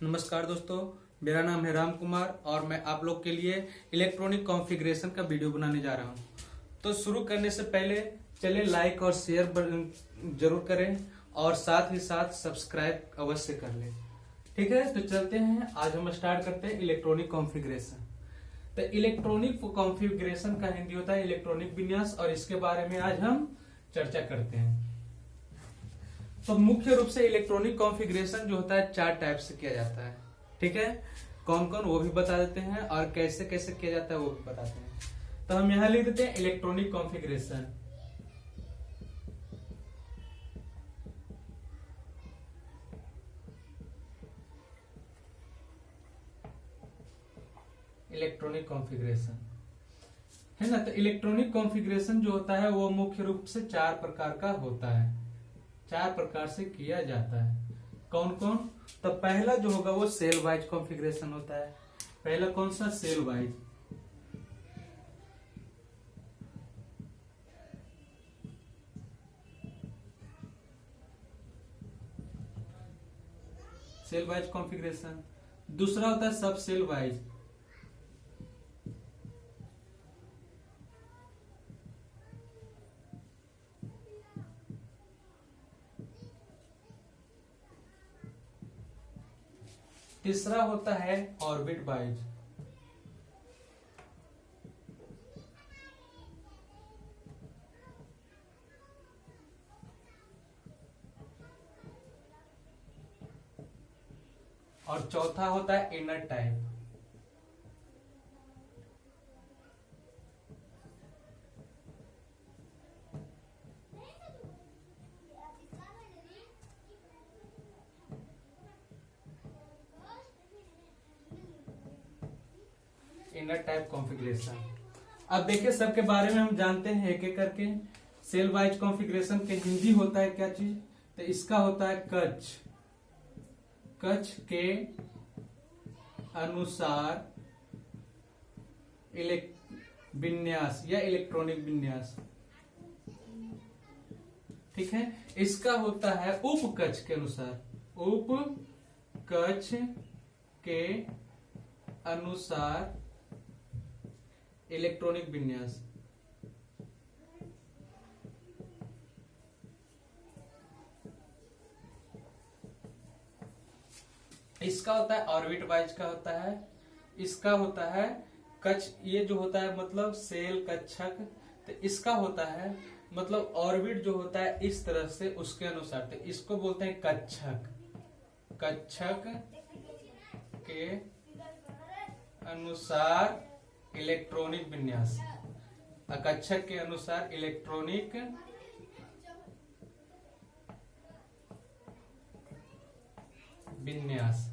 नमस्कार दोस्तों, मेरा नाम है राम कुमार और मैं आप लोग के लिए इलेक्ट्रॉनिक कॉन्फ़िगरेशन का वीडियो बनाने जा रहा हूं। तो शुरू करने से पहले चलिए लाइक और शेयर जरूर करें और साथ ही साथ सब्सक्राइब अवश्य कर लें। ठीक है, तो चलते हैं। आज हम स्टार्ट करते हैं इलेक्ट्रॉनिक कॉन्फ़िगरेशन। तो इलेक्ट्रॉनिक कॉन्फ़िगरेशन का हिंदी होता है इलेक्ट्रॉनिक विन्यास और इसके बारे में आज हम चर्चा करते हैं। तो मुख्य रूप से इलेक्ट्रॉनिक कॉन्फ़िगरेशन जो होता है 4 टाइप से किया जाता है। ठीक है, कौन कौन वो भी बता देते हैं और कैसे कैसे किया जाता है वो भी बताते हैं। तो हम यहां लिख देते हैं इलेक्ट्रॉनिक कॉन्फ़िगरेशन। इलेक्ट्रॉनिक कॉन्फ़िगरेशन है ना। तो इलेक्ट्रॉनिक कॉन्फ़िगरेशन जो होता है वो मुख्य रूप से 4 प्रकार का होता है, 4 प्रकार से किया जाता है। कौन कौन? तो पहला जो होगा वो सेल वाइज कॉन्फ़िगरेशन होता है। पहला कौन सा? Cell wise. Cell wise configuration. दूसरा होता है सब सेल वाइज। तीसरा होता है ऑर्बिट वाइज। और चौथा होता है inner type. Inner type configuration. अब देखिए सबके बारे में हम जानते हैं एक एक करके। सेल वाइज कॉन्फ़िगरेशन के हिंदी होता है क्या चीज? तो इसका होता है कक्ष। कक्ष के अनुसार विन्यास या इलेक्ट्रॉनिक विन्यास। ठीक है, इसका होता है उप कक्ष के अनुसार। उप कक्ष के अनुसार इलेक्ट्रॉनिक विन्यास। इसका होता है ऑर्बिट वाइज का होता है। इसका होता है कक्ष, ये जो होता है मतलब सेल कक्षक। तो इसका होता है मतलब ऑर्बिट जो होता है इस तरह से उसके अनुसार, तो इसको बोलते हैं कक्षक। कक्षक के अनुसार इलेक्ट्रॉनिक विन्यास। कक्षक के अनुसार इलेक्ट्रॉनिक विन्यास।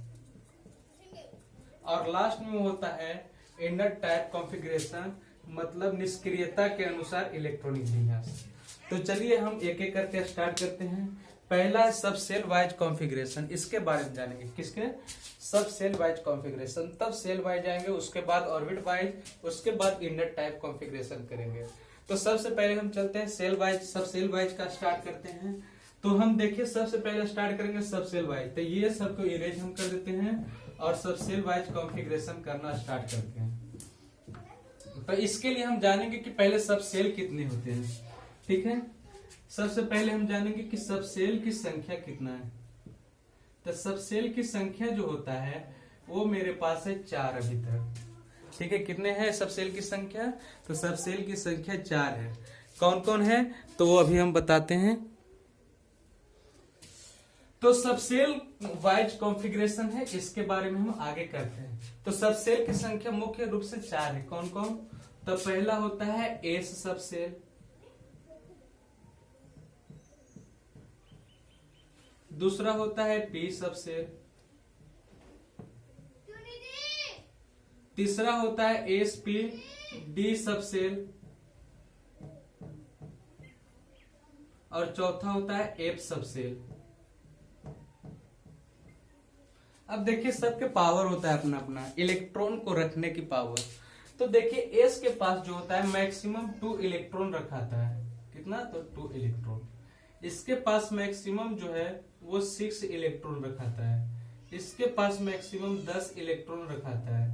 और लास्ट में होता है इनर टाइप कॉन्फ़िगरेशन, मतलब निष्क्रियता के अनुसार इलेक्ट्रॉनिक विन्यास। तो चलिए हम एक एक करके स्टार्ट करते हैं। पहला है सब सेल वाइज कॉन्फ़िगरेशन। इसके बारे में जानेंगे। किसके? सब सेल वाइज कॉन्फ़िगरेशन। तब सेल वाइज आएंगे, उसके बाद ऑर्बिट वाइज, उसके बाद इनर टाइप कॉन्फ़िगरेशन करेंगे। तो सबसे पहले हम चलते हैं सेल वाइज। सब सेल वाइज का स्टार्ट करते हैं। तो हम देखिए सबसे पहले स्टार्ट करेंगे सब सेल वाइज। तो ये सबको इरेज हम कर देते हैं और सब सेल वाइज कॉन्फ़िगरेशन करना स्टार्ट करते हैं। तो इसके लिए हम जानेंगे कि पहले सब सेल कितने होते हैं। ठीक है, सबसे पहले हम जानेंगे कि सब सेल की संख्या कितना है। तो सब सेल की संख्या जो होता है वो मेरे पास है 4 अभी तक। ठीक है, कितने हैं सब सेल की संख्या? तो सब सेल की संख्या 4 है। कौन कौन है तो वो अभी हम बताते हैं। तो सब सेल वाइज कॉन्फ़िगरेशन है, इसके बारे में हम आगे करते हैं। तो सब सेल की संख्या मुख्य रूप से 4 है। कौन कौन? तो पहला होता है एस सब सेल। दूसरा होता है पी सब सेल। तीसरा होता है एस पी डी सब सेल। और चौथा होता है एफ सब सेल। अब देखिए सबके पावर होता है अपना अपना, इलेक्ट्रॉन को रखने की पावर। तो देखिए एस के पास जो होता है मैक्सिमम 2 इलेक्ट्रॉन रखाता है। कितना? तो 2 इलेक्ट्रॉन। इसके पास मैक्सिमम जो है वो 6 इलेक्ट्रॉन रखाता है। इसके पास मैक्सिमम 10 इलेक्ट्रॉन रखाता है,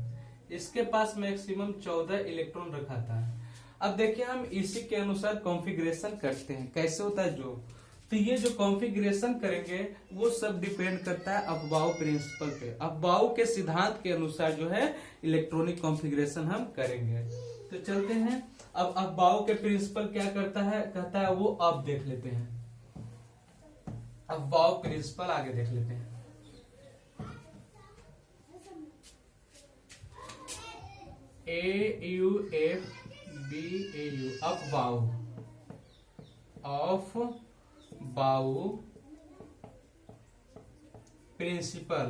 इसके पास मैक्सिमम 14 इलेक्ट्रॉन रखाता है। अब देखिए हम इसी के अनुसार कॉन्फ़िगरेशन करते हैं, कैसे होता है जो, तो ये जो कॉन्फ़िगरेशन करेंगे वो सब डिपेंड करता है अफबाउ प्रिंसिपल पे। अफबाउ के सिद्धांत के अनुसार जो है इलेक्ट्रॉनिक कॉन्फ़िगरेशन हम करेंगे। तो चलते हैं, अब अफबाउ के प्रिंसिपल क्या करता है, कहता है वो अब देख लेते हैं। अफबाउ प्रिंसिपल आगे देख लेते हैं। AUFBAU अफबाउ, ऑफ बाउ प्रिंसिपल।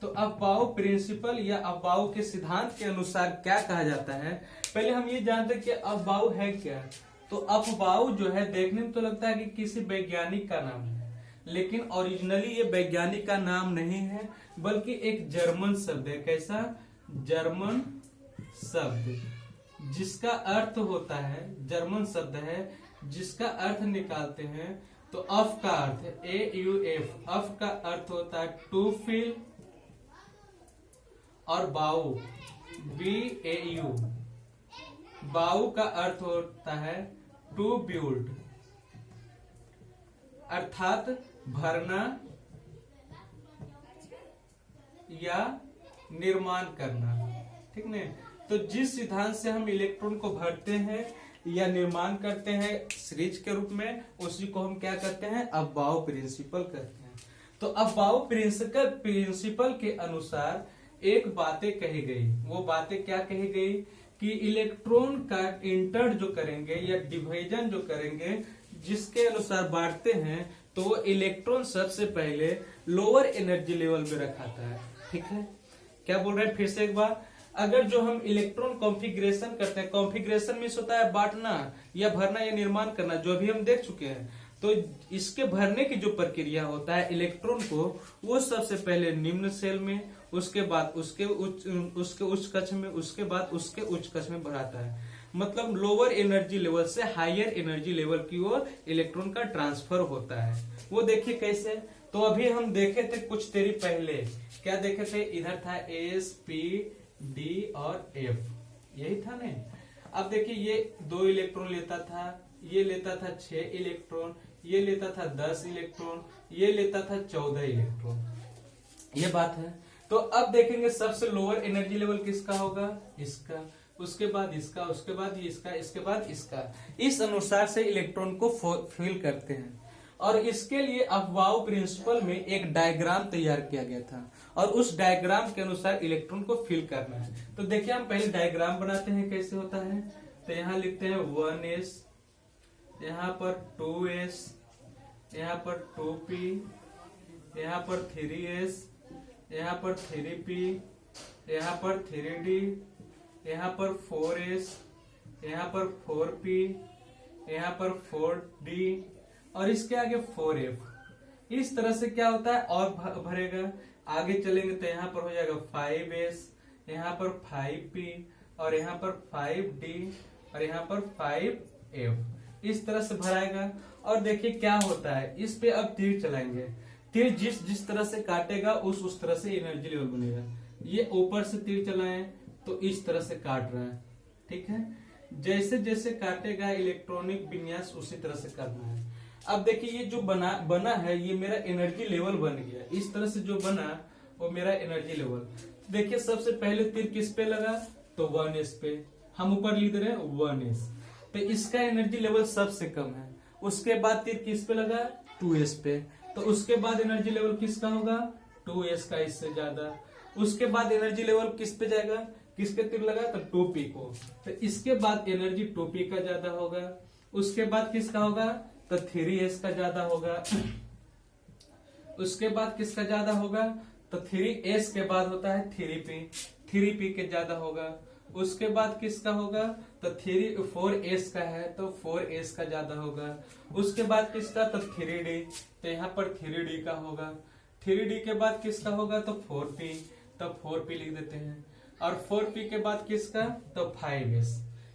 तो अफबाउ प्रिंसिपल या अफबाउ के सिद्धांत के अनुसार क्या कहा जाता है, पहले हम ये जानते हैं कि अफबाउ है क्या। तो अफबाउ जो है देखने में तो लगता है कि किसी वैज्ञानिक का नाम है, लेकिन ओरिजिनली ये वैज्ञानिक का नाम नहीं है, बल्कि एक जर्मन शब्द है। कैसा? जर्मन शब्द, जिसका अर्थ होता है, जर्मन शब्द है जिसका अर्थ निकालते हैं तो अफ का अर्थ है AUF, अफ का अर्थ होता है टू फील, और बाउ BAU, बाउ का अर्थ होता है टू बिल्ड, अर्थात भरना या निर्माण करना। ठीक न? तो जिस सिद्धांत से हम इलेक्ट्रॉन को भरते हैं या निर्माण करते हैं सीरीज के रूप में, उसी को हम क्या करते हैं, अफबाउ प्रिंसिपल कहते हैं। तो अफबाउ प्रिंसिपल के अनुसार एक बातें कही गई, वो बातें क्या कही गई कि इलेक्ट्रॉन का इंटर जो करेंगे या डिवीजन जो करेंगे, जिसके अनुसार बांटते हैं, तो वो इलेक्ट्रॉन सबसे पहले लोअर एनर्जी लेवल पे रखाता है। ठीक है, क्या बोल रहे हैं फिर से एक बार, अगर जो हम इलेक्ट्रॉन कॉन्फ़िगरेशन करते हैं, कॉन्फ़िगरेशन मींस होता है बांटना या भरना या निर्माण करना, जो भी हम देख चुके हैं। तो इसके भरने की जो प्रक्रिया होता है इलेक्ट्रॉन को, वो सबसे पहले निम्न सेल में, उसके बाद उसके उच्च कक्ष में, उसके बाद उसके उच्च कक्ष में बढ़ाता है। मतलब लोअर एनर्जी लेवल से हायर एनर्जी लेवल की ओर इलेक्ट्रॉन का ट्रांसफर होता है। वो देखिए कैसे, तो अभी हम देखे थे कुछ देरी पहले, क्या देखे थे, इधर था S P D और F, यही था ना। अब देखिए ये 2 इलेक्ट्रॉन लेता था, ये लेता था 6 इलेक्ट्रॉन, ये लेता था 10 इलेक्ट्रॉन, ये लेता था 14 इलेक्ट्रॉन, ये बात है। तो अब देखेंगे सबसे लोअर एनर्जी लेवल किसका होगा, इसका, उसके बाद इसका, उसके बाद इसका, इसके बाद इसका। इस अनुसार से इलेक्ट्रॉन को फिल करते हैं। और इसके लिए अफबाउ प्रिंसिपल में एक डायग्राम तैयार किया गया था, और उस डायग्राम के अनुसार इलेक्ट्रॉन को फिल करना है। तो देखिए हम पहले डायग्राम बनाते हैं, कैसे होता है। तो यहाँ लिखते हैं 1s, यहाँ पर 2s, यहाँ पर 2p, यहाँ पर 3s, यहाँ पर 3p, यहाँ पर 3d, यहाँ पर 4s, यहाँ पर 4p, यहाँ पर 4d, और इसके आगे 4f। इस तरह से क्या होता है और भरेगा, आगे चलेंगे तो यहाँ पर हो जाएगा 5s, यहाँ पर 5p, और यहाँ पर 5d, और यहाँ पर 5f। इस तरह से भराएगा। और देखिए क्या होता है, इस पे अब तीर चलाएंगे, तीर जिस तरह से काटेगा उस तरह से एनर्जी लेवल बनेगा। ये ऊपर से तीर चलाएं तो इस तरह से काट रहा है। ठीक है, जैसे जैसे काटेगा इलेक्ट्रॉनिक विन्यास उसी तरह से करना है। अब देखिए ये जो बना है, ये मेरा एनर्जी लेवल बन गया। इस तरह से जो बना वो मेरा एनर्जी लेवल। देखिए सबसे पहले तीर किस पे लगा, तो 1s पे, हम ऊपर लिख रहे हैं 1s, तो इसका एनर्जी लेवल सबसे कम है। उसके बाद तीर किस पे लगा, 2s पे, तो उसके बाद एनर्जी लेवल किसका होगा, 2s का, इससे ज्यादा। उसके बाद एनर्जी लेवल किस पे जाएगा, किसके तीर लगा, तो 2p को, तो इसके बाद एनर्जी 2p का ज्यादा होगा। उसके बाद किसका होगा, तो 3s का ज्यादा होगा। उसके बाद किसका ज्यादा होगा, तो 3s के बाद होता है 3p के ज्यादा होगा। उसके बाद किसका होगा, तो 4s का है तो 4s का ज्यादा होगा। उसके बाद किसका, तो 3d, तो यहाँ पर 3d का होगा। 3d के बाद किसका होगा, तो 4p, तो 4p लिख देते हैं। और 4p के बाद किसका, तो 5s।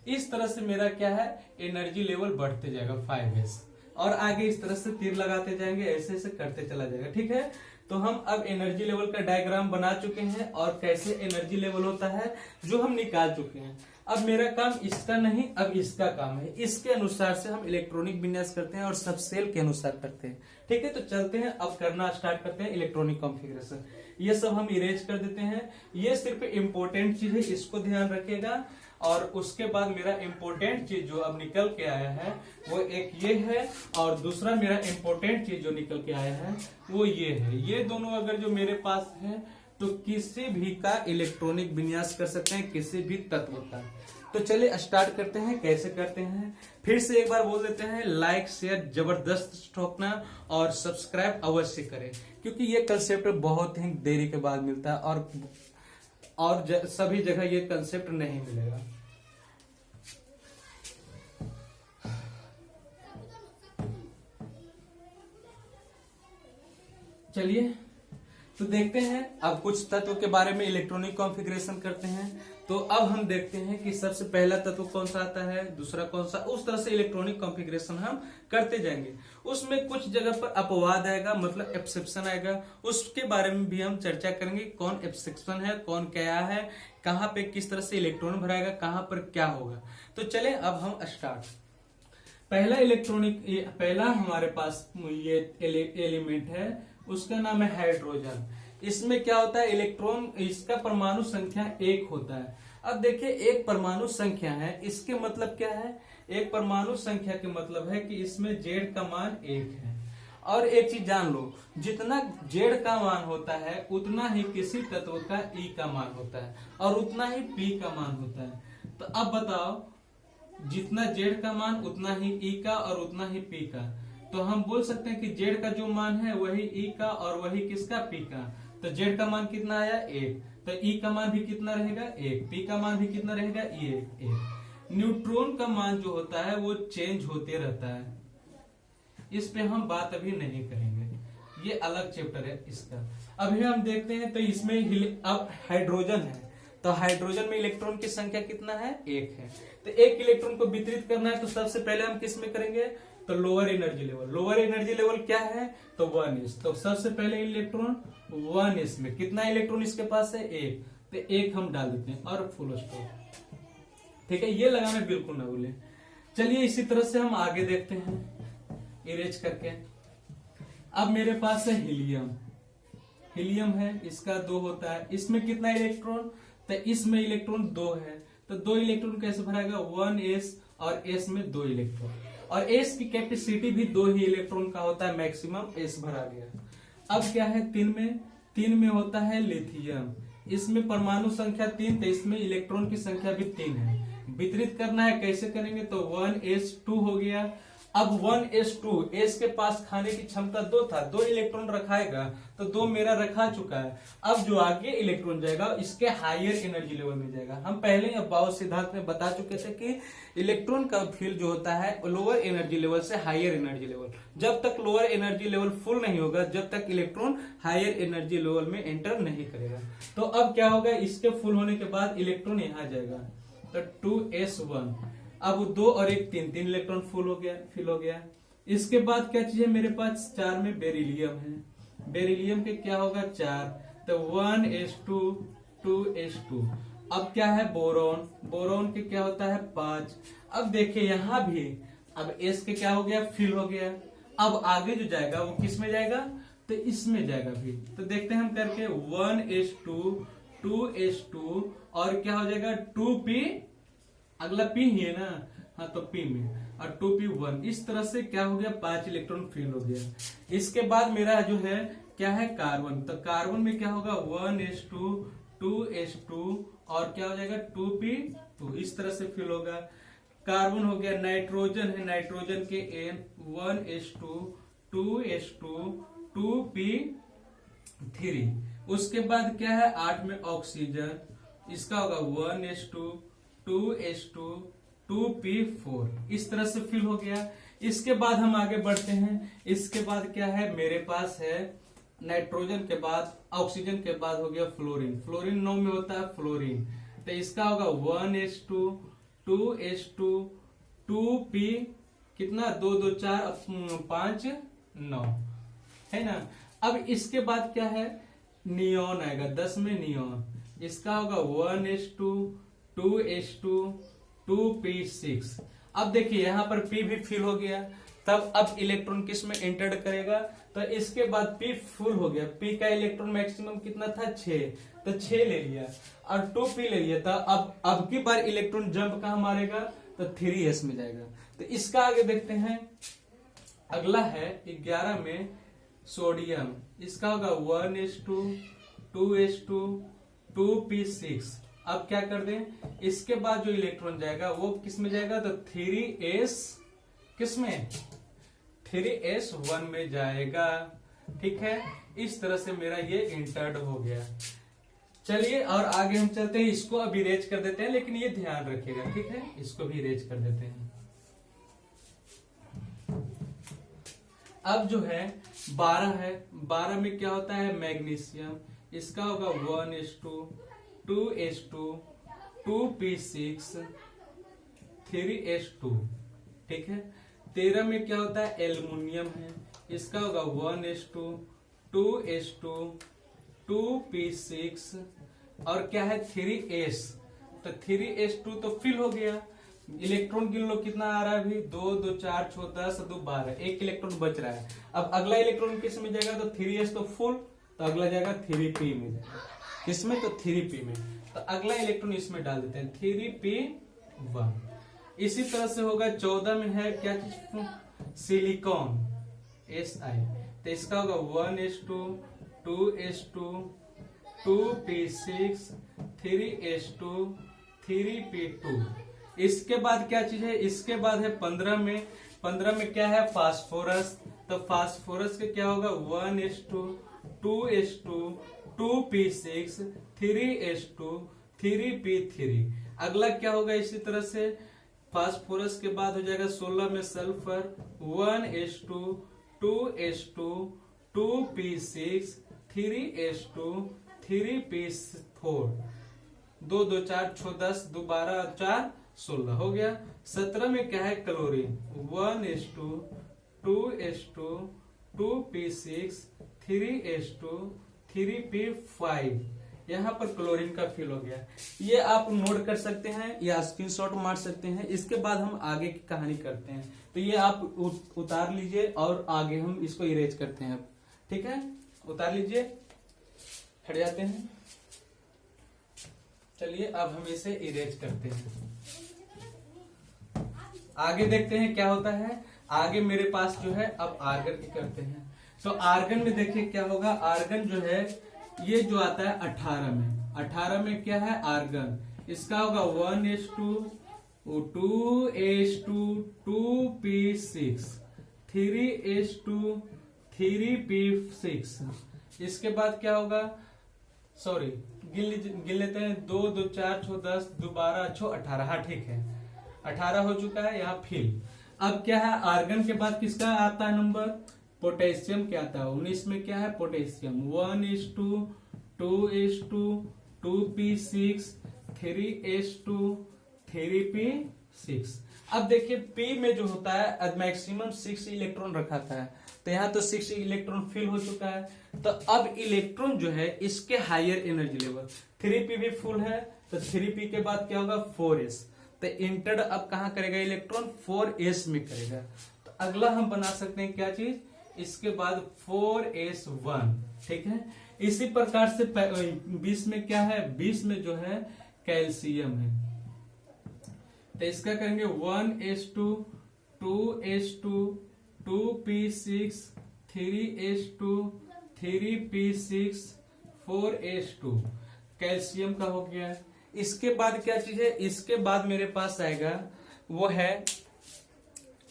इस तरह से मेरा क्या है, एनर्जी लेवल बढ़ते जाएगा 5s। और आगे इस तरह से तीर लगाते जाएंगे, ऐसे ऐसे करते चला जाएगा। ठीक है, तो हम अब एनर्जी लेवल का डायग्राम बना चुके हैं और कैसे एनर्जी लेवल होता है जो हम निकाल चुके हैं। अब मेरा काम इसका नहीं, अब इसका काम है। इसके अनुसार से हम इलेक्ट्रॉनिक विन्यास करते हैं और सब सेल के अनुसार करते हैं। ठीक है, तो चलते हैं, अब करना स्टार्ट करते हैं इलेक्ट्रॉनिक कॉन्फ़िगरेशन। ये सब हम इरेज कर देते हैं। ये सिर्फ इम्पोर्टेंट चीज है, इसको ध्यान रखिएगा। और उसके बाद मेरा इम्पोर्टेंट चीज जो अब निकल के आया है वो एक ये है, और दूसरा मेरा इम्पोर्टेंट चीज जो निकल के आया है वो ये है। ये दोनों अगर जो मेरे पास है तो किसी भी का इलेक्ट्रॉनिक विन्यास कर सकते हैं, किसी भी तत्व का। तो चलिए स्टार्ट करते हैं, कैसे करते हैं। फिर से एक बार बोल देते हैं, लाइक शेयर जबरदस्त ठोकना और सब्सक्राइब अवश्य करें, क्योंकि ये कंसेप्ट बहुत ही देरी के बाद मिलता है और सभी जगह ये कंसेप्ट नहीं मिलेगा। चलिए तो देखते हैं, अब कुछ तत्व के बारे में इलेक्ट्रॉनिक कॉन्फ़िगरेशन करते हैं। तो अब हम देखते हैं कि सबसे पहला तत्व कौन सा आता है, दूसरा कौन सा, उस तरह से इलेक्ट्रॉनिक कॉन्फ़िगरेशन हम करते जाएंगे। उसमें कुछ जगह पर अपवाद आएगा, मतलब एक्सेप्शन आएगा, उसके बारे में भी हम चर्चा करेंगे। कौन एक्सेप्शन है, कौन क्या है, कहाँ पे किस तरह से इलेक्ट्रॉन भराएगा, कहाँ पर क्या होगा। तो चले अब हम स्टार्ट। पहला हमारे पास ये एलिमेंट है, उसका नाम है हाइड्रोजन। इसमें क्या होता है, इलेक्ट्रॉन, इसका परमाणु संख्या 1 होता है। अब देखिए, एक परमाणु संख्या है, इसके मतलब क्या है, एक परमाणु संख्या के मतलब है कि इसमें जेड का मान 1 है। और एक चीज जान लो, जितना जेड का मान होता है उतना ही किसी तत्व का ई का मान होता है और उतना ही पी का मान होता है। तो अब बताओ, जितना जेड का मान उतना ही ई का और उतना ही पी का। तो हम बोल सकते हैं कि जेड का जो मान है वही ई का और वही किसका, पी का। तो जेड का मान कितना आया, 1। तो ई का मान भी कितना रहेगा, 1। पी का मान भी कितना रहेगा, 1। न्यूट्रॉन का मान जो होता है वो चेंज होते रहता है, इस पे हम बात अभी नहीं करेंगे, ये अलग चैप्टर है इसका। अभी हम देखते हैं, तो इसमें अब हाइड्रोजन है, तो हाइड्रोजन में इलेक्ट्रॉन की संख्या कितना है, 1 है। तो एक इलेक्ट्रॉन को वितरित करना है, तो सबसे पहले हम किस में करेंगे, तो lower energy level. Lower energy level क्या है, तो 1s। तो सबसे पहले इलेक्ट्रॉन 1s में कितना इलेक्ट्रॉन इसके पास है, 1। तो 1 हम डाल देते हैं और फुल स्टॉप। ठीक है, ये लगाना बिल्कुल ना भूलें। चलिए इसी तरह से हम आगे देखते हैं इरेज करके। अब मेरे पास है हीलियम। हीलियम है, इसका 2 होता है। इसमें कितना इलेक्ट्रॉन, तो इसमें इलेक्ट्रॉन 2 है। तो 2 इलेक्ट्रॉन कैसे भराएगा, 1s और s में 2 इलेक्ट्रॉन, और s की कैपेसिटी भी 2 ही इलेक्ट्रॉन का होता है, मैक्सिमम s भरा गया। अब क्या है, 3 में होता है लिथियम। इसमें परमाणु संख्या 3, तो इसमें इलेक्ट्रॉन की संख्या भी 3 है। वितरित करना है, कैसे करेंगे, तो 1s2 हो गया। अब 1s2, s के पास खाने की क्षमता 2 था, 2 इलेक्ट्रॉन रखाएगा, तो 2 मेरा रखा चुका है। अब जो आगे इलेक्ट्रॉन जाएगा इसके हायर एनर्जी लेवल में जाएगा। हम पहले ही बाउस सिद्धांत में बता चुके थे कि इलेक्ट्रॉन का फील्ड जो होता है लोअर एनर्जी लेवल से हायर एनर्जी लेवल। जब तक लोअर एनर्जी लेवल फुल नहीं होगा, जब तक इलेक्ट्रॉन हायर एनर्जी लेवल में एंटर नहीं करेगा। तो अब क्या होगा, इसके फुल होने के बाद इलेक्ट्रॉन यहाँ जाएगा, तो 2s1। अब 2 और 1 3 इलेक्ट्रॉन फिल हो गया। इसके बाद क्या चीज है मेरे पास, 4 में बेरिलियम है। बेरिलियम के क्या होगा, 4। तो 1s2 2s2। अब क्या है, बोरॉन। बोरॉन के क्या होता है, 5। अब देखिए यहाँ भी, अब s के क्या हो गया, फिल हो गया। अब आगे जो जाएगा वो किस में जाएगा, तो इसमें जाएगा भी। तो देखते हैं हम करके, 1s2 2s2 और क्या हो जाएगा, 2p, अगला p ही है ना, हाँ, तो p में, और 2p1। इस तरह से क्या हो गया, 5 इलेक्ट्रॉन फिल हो गया। इसके बाद मेरा जो है क्या है, कार्बन। तो कार्बन में क्या होगा, 1s2 2s2 और क्या हो जाएगा, 2p2। इस तरह से फिल होगा। कार्बन हो गया। नाइट्रोजन है, नाइट्रोजन के n 1s2 2s2 2p3। उसके बाद क्या है, 8 में ऑक्सीजन, इसका होगा 1s2 2s2 2p4। इस तरह से फिल हो गया। इसके बाद हम आगे बढ़ते हैं। इसके बाद क्या है, मेरे पास है नाइट्रोजन के बाद, ऑक्सीजन के बाद हो गया फ्लोरीन। फ्लोरीन 9 में होता है फ्लोरीन, तो इसका होगा 1s2 2s2 2p कितना 2 2 4 5 9 है ना। अब इसके बाद क्या है, नियॉन आएगा 10 में नियॉन, इसका होगा 1s2 2s2 2p6। अब देखिए यहाँ पर p भी फिल हो गया, तब अब इलेक्ट्रॉन किस में एंटर करेगा, तो इसके बाद p फुल हो गया, p का इलेक्ट्रॉन मैक्सिमम कितना था 6, तो 6 ले लिया और 2p ले लिया, तो अब की बार इलेक्ट्रॉन जंप कहाँ मारेगा, तो 3s में जाएगा। तो इसका आगे देखते हैं, अगला है 11 में सोडियम, इसका होगा 1s2 2s2 2p6। अब क्या कर दें, इसके बाद जो इलेक्ट्रॉन जाएगा वो किस में जाएगा, तो 3s किस में 3s1 में जाएगा। ठीक है, इस तरह से मेरा ये इंटर्ड हो गया। चलिए और आगे हम चलते हैं, इसको अब इरेज कर देते हैं, लेकिन ये ध्यान रखिएगा, ठीक है, इसको भी इरेज कर देते हैं। अब जो है 12 है, 12 में क्या होता है, मैग्नीशियम, इसका होगा 1s2 2s2 2p6 3s2। ठीक है, 13 में क्या होता है, एल्युमिनियम है, इसका होगा 1s2 2s2 2p6 और क्या है 3s, तो 3s2 तो फिल हो गया। इलेक्ट्रॉन गिन लो कितना आ रहा है अभी, 2 2 4 6 10 2 12, एक इलेक्ट्रॉन बच रहा है। अब अगला इलेक्ट्रॉन किस में जाएगा, तो 3s तो फुल, तो अगला जाएगा 3p में जाएगा, किसमें, तो 3p में। तो अगला इलेक्ट्रॉन इसमें डाल देते हैं 3p1। इसी तरह से होगा 14 में है क्या चीज, सिलिकॉन Si, तो इसका होगा 1s2 2s2 2p6 3s2 3p2। इसके बाद क्या चीज है, इसके बाद है 15 में क्या है, फास्फोरस, तो फास्फोरस के क्या होगा 1s2 2s2 2p6 3s2 3p3। अगला क्या होगा, इसी तरह से फास्फोरस के बाद हो जाएगा 16 में sulphur 1s2 2s2 2p6 3s2 3p4। 2 2 4 6 10 2 12 4 16 हो गया। 17 में क्या है, chlorine 1s2 2s2 2p6 3s2 3p5। यहाँ पर क्लोरीन का फिल हो गया। ये आप नोट कर सकते हैं या स्क्रीनशॉट मार सकते हैं। इसके बाद हम आगे की कहानी करते हैं, तो ये आप उतार लीजिए और आगे हम इसको इरेज करते हैं। ठीक है, उतार लीजिए, हट जाते हैं। चलिए अब हम इसे इरेज करते हैं। आगे देखते हैं क्या होता है। आगे मेरे पास जो है, अब आर्गन की करते हैं। तो आर्गन में देखिए क्या होगा, आर्गन जो है ये जो आता है 18 में क्या है, आर्गन, इसका होगा 1s2 2s2 2p6 3s2 3p6। इसके बाद क्या होगा, सॉरी गिन लेते हैं, 2 2 4 6 10 2 12 6 18। हाँ ठीक है, 18 हो चुका है यहाँ फिल। अब क्या है, आर्गन के बाद किसका आता है नंबर, पोटेशियम क्या आता है, 19 में क्या है, potassium 1s2 2s2 2p6 3s2 3p6। अब देखिए P में जो होता है मैक्सिमम 6 इलेक्ट्रॉन रखा था, तो यहाँ तो 6 इलेक्ट्रॉन फिल हो चुका है। तो अब इलेक्ट्रॉन जो है इसके हायर एनर्जी लेवल 3p भी फुल है, तो 3p के बाद क्या होगा 4s, तो इंटर्ड अब कहाँ करेगा इलेक्ट्रॉन 4s में करेगा। तो अगला हम बना सकते हैं क्या चीज, इसके बाद 4s1। ठीक है, इसी प्रकार से 20 में क्या है, 20 में जो है कैल्शियम है, तो इसका करेंगे 1s2 2s2 2p6 3s2 3p6 4s2। Calcium का हो गया। इसके बाद क्या चीज है, इसके बाद मेरे पास आएगा वो है,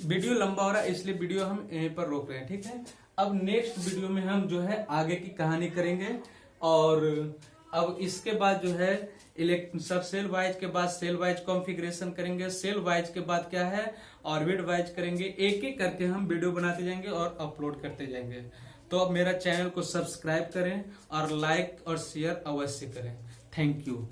वीडियो लंबा हो रहा है इसलिए वीडियो हम यहीं पर रोक रहे हैं। ठीक है, अब नेक्स्ट वीडियो में हम जो है आगे की कहानी करेंगे। और अब इसके बाद जो है सब सेल वाइज के बाद सेल वाइज कॉन्फ़िगरेशन करेंगे, सेल वाइज के बाद क्या है ऑर्बिट वाइज करेंगे। एक एक करके हम वीडियो बनाते जाएंगे और अपलोड करते जाएंगे। तो अब मेरा चैनल को सब्सक्राइब करें और लाइक और शेयर अवश्य करें। Thank you.